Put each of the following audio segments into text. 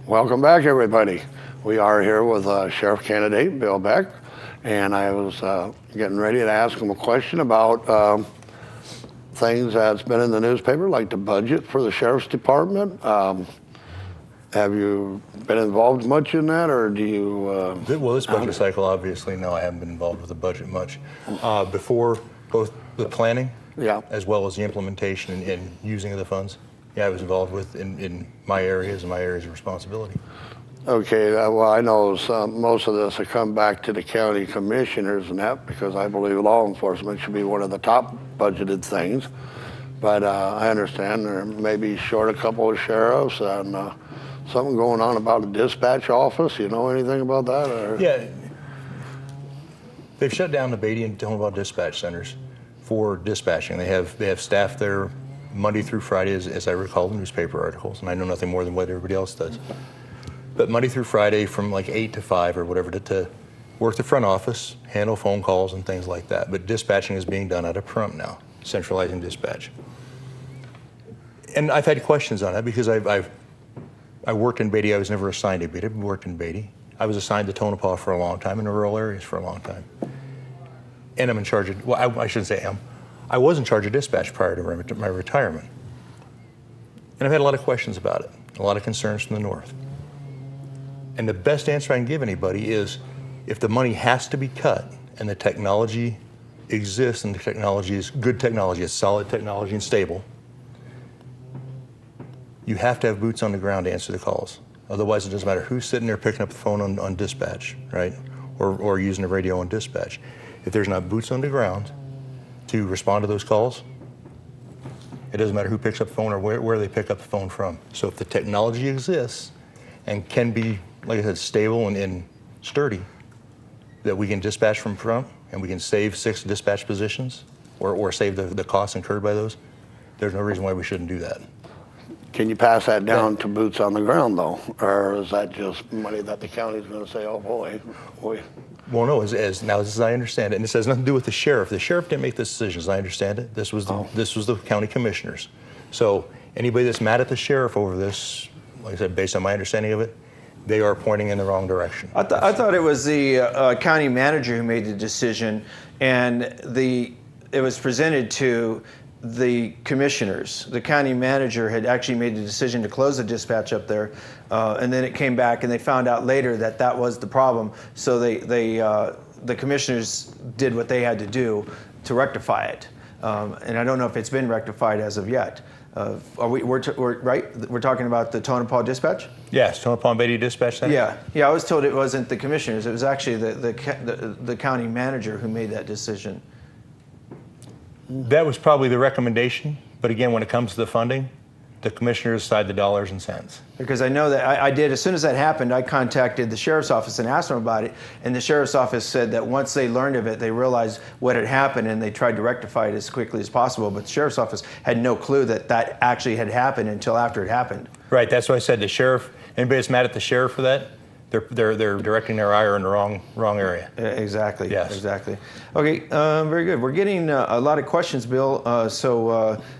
Welcome back, everybody. We are here with Sheriff candidate Bill Becht, and I was getting ready to ask him a question about things that's been in the newspaper, like the budget for the Sheriff's Department. Have you been involved much in that, or do you? Well, this budget cycle, obviously, no, I haven't been involved with the budget much. Before both the planning, as well as the implementation and using of the funds, I was involved with in my areas and my areas of responsibility. Okay, well, I know most of this will come back to the county commissioners and that, because I believe law enforcement should be one of the top budgeted things. But I understand there may be short a couple of sheriffs and something going on about a dispatch office. You know anything about that? Or? Yeah, they've shut down the Beatty and Tonopah dispatch centers for dispatching. They have staff there Monday through Friday, as I recall the newspaper articles, and I know nothing more than what everybody else does. But Monday through Friday from like 8 to 5 or whatever to work the front office, handle phone calls and things like that. But dispatching is being done out of Pahrump now, centralizing dispatch. And I've had questions on that because I worked in Beatty. I was never assigned to Beatty. I worked in Beatty. I was assigned to Tonopah for a long time, in the rural areas for a long time. And I'm in charge of, well, I shouldn't say am. I was in charge of dispatch prior to my retirement. And I've had a lot of questions about it, a lot of concerns from the north. And the best answer I can give anybody is, if the money has to be cut and the technology exists and the technology is good technology, it's solid technology and stable, you have to have boots on the ground to answer the calls. Otherwise, it doesn't matter who's sitting there picking up the phone on dispatch, right? Or using the radio on dispatch. If there's not boots on the ground to respond to those calls, it doesn't matter who picks up the phone or where they pick up the phone from. So if the technology exists and can be, like I said, stable and sturdy, that we can dispatch from front and we can save 6 dispatch positions or save the costs incurred by those, there's no reason why we shouldn't do that. Can you pass that down to boots on the ground, though? Or is that just money that the county's going to say, oh, boy. Well, no, as I understand it, and this has nothing to do with the sheriff. The sheriff didn't make this decision, as I understand it. This was the county commissioners. So anybody that's mad at the sheriff over this, like I said, based on my understanding of it, they are pointing in the wrong direction. I thought it was the county manager who made the decision, and it was presented to the commissioners. The county manager had actually made the decision to close the dispatch up there, and then it came back and they found out later that that was the problem. So the commissioners did what they had to do to rectify it. And I don't know if it's been rectified as of yet. We're right? We're talking about the Tonopah dispatch? Yes, Tonopah and Beatty Dispatch Center. Yeah. I was told it wasn't the commissioners. It was actually the county manager who made that decision. That was probably the recommendation, but again, when it comes to the funding, the commissioners decide the dollars and cents. Because I know that I did, as soon as that happened, I contacted the sheriff's office and asked them about it, and the sheriff's office said that once they learned of it, they realized what had happened and they tried to rectify it as quickly as possible, but the sheriff's office had no clue that that actually had happened until after it happened. Right, that's why I said the sheriff, anybody that's mad at the sheriff for that, they're directing their ire in the wrong area. Exactly. Yes. Exactly. Okay. Very good. We're getting a lot of questions, Bill.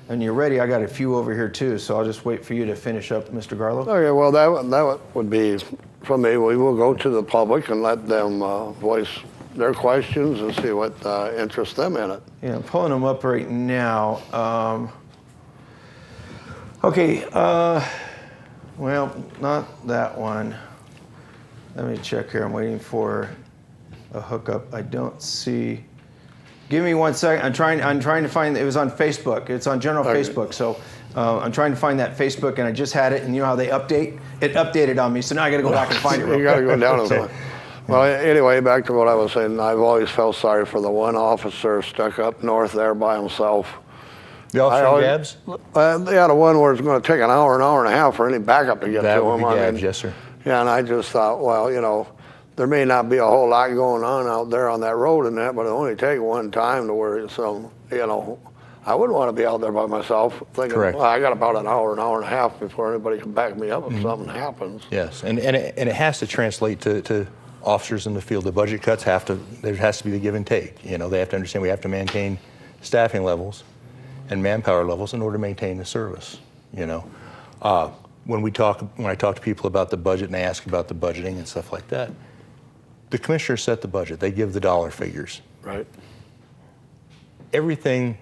And you're ready. I got a few over here too. So I'll just wait for you to finish up, Mr. Garlow. Okay. Well, that would be from me. We will go to the public and let them voice their questions and see what interests them in it. Yeah, I'm pulling them up right now. Okay. Well, not that one. Let me check here. I'm waiting for a hookup. I don't see. Give me 1 second. I'm trying to find. It was on Facebook. It's on general Facebook. So I'm trying to find that Facebook, and I just had it. And you know how they update? It updated on me. So now I got to go back and find it. You got to go down to Well, anyway, back to what I was saying. I've always felt sorry for the one officer stuck up north there by himself. The officer Gabs? Yeah, the one where it's going to take an hour and a half for any backup to get to him. That would be Gabs, yes, sir. Yeah, and I just thought, well, you know, there may not be a whole lot going on out there on that road and that, but it only take one time to where some, you know, I wouldn't want to be out there by myself thinking, Correct. Well, I got about an hour and a half before anybody can back me up if something happens. Yes, and it has to translate to officers in the field. The budget cuts there has to be the give and take. You know, they have to understand we have to maintain staffing levels and manpower levels in order to maintain the service, you know. when I talk to people about the budget and they ask about the budgeting and stuff like that, the commissioners set the budget. They give the dollar figures. Right. Everything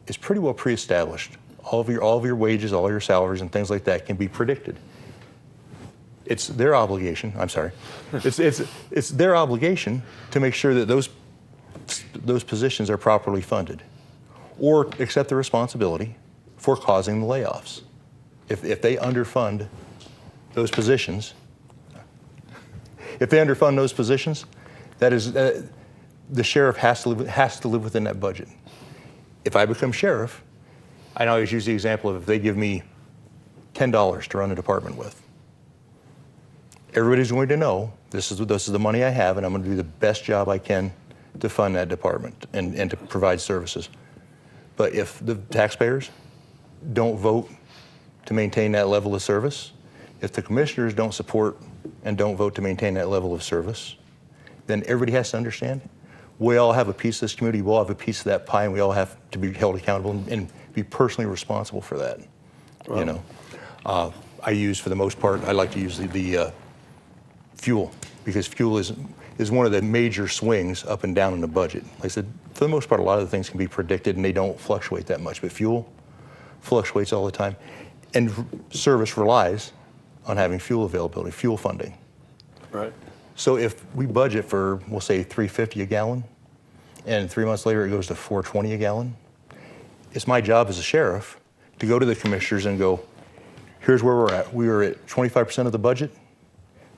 is pretty well pre-established. All of your wages, all your salaries and things like that can be predicted. It's their obligation, I'm sorry, it's their obligation to make sure that those positions are properly funded or accept the responsibility for causing the layoffs. If they underfund those positions, that is, the sheriff has to live within that budget. If I become sheriff, I always use the example of if they give me $10 to run a department with, everybody's going to know this is the money I have, and I'm going to do the best job I can to fund that department and to provide services. But if the taxpayers don't vote to maintain that level of service, if the commissioners don't support and don't vote to maintain that level of service, then everybody has to understand we all have a piece of this community, we all have a piece of that pie, and we all have to be held accountable and be personally responsible for that. Wow. You know, I use, for the most part, I like to use the fuel, because fuel is one of the major swings up and down in the budget. Like I said, for the most part, a lot of the things can be predicted and they don't fluctuate that much, but fuel fluctuates all the time. And service relies on having fuel availability, fuel funding. Right. So if we budget for, we'll say, $3.50 a gallon, and 3 months later it goes to $4.20 a gallon, it's my job as a sheriff to go to the commissioners and go, here's where we're at. We were at 25% of the budget.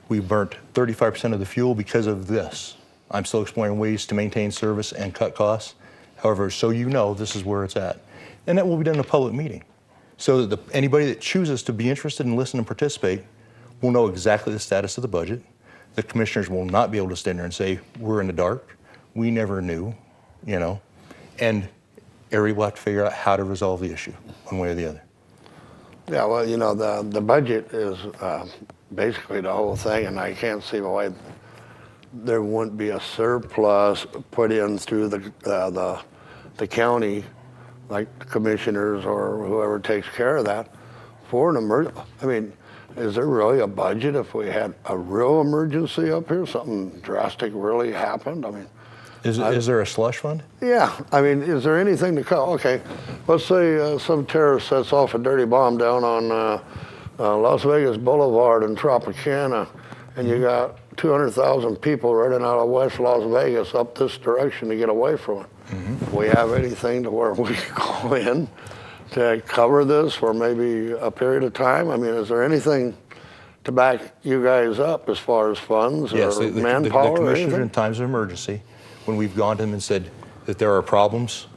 We burnt 35% of the fuel because of this. I'm still exploring ways to maintain service and cut costs. However, so you know, this is where it's at. And that will be done in a public meeting, so that anybody that chooses to be interested and listen and participate will know exactly the status of the budget. The commissioners will not be able to stand there and say, we're in the dark, we never knew, you know, and everybody will have to figure out how to resolve the issue, one way or the other. Yeah, well, you know, the budget is basically the whole thing, and I can't see why there wouldn't be a surplus put in through the county, like the commissioners or whoever takes care of that, for an emergency. I mean, is there really a budget if we had a real emergency up here, something drastic really happened? I mean, is there a slush fund? Yeah, I mean, is there anything to call? Okay, let's say some terrorist sets off a dirty bomb down on Las Vegas Boulevard in Tropicana, and you got 200,000 people running out of West Las Vegas up this direction to get away from it. Mm-hmm. We have anything to where we can call in to cover this for maybe a period of time? I mean, is there anything to back you guys up as far as funds or manpower? The commissioners in times of emergency, when we've gone to them and said that there are problems,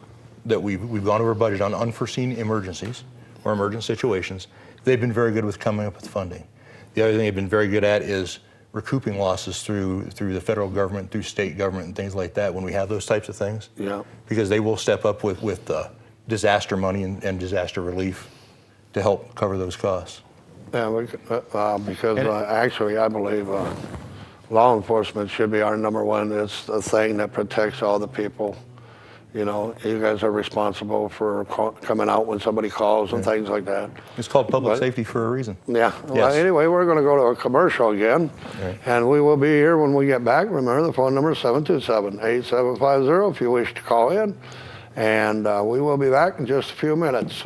that we've gone over budget on unforeseen emergencies or emergent situations, they've been very good with coming up with funding. The other thing they've been very good at is recouping losses through the federal government, through state government and things like that when we have those types of things. Yeah. Because they will step up with disaster money and disaster relief to help cover those costs. Yeah, because actually I believe law enforcement should be our number one. It's the thing that protects all the people. You know, you guys are responsible for coming out when somebody calls and things like that. It's called public safety for a reason. Yeah. Yes. Well, anyway, we're going to go to a commercial again, and we will be here when we get back. Remember, the phone number is 727-8750 if you wish to call in, and we will be back in just a few minutes.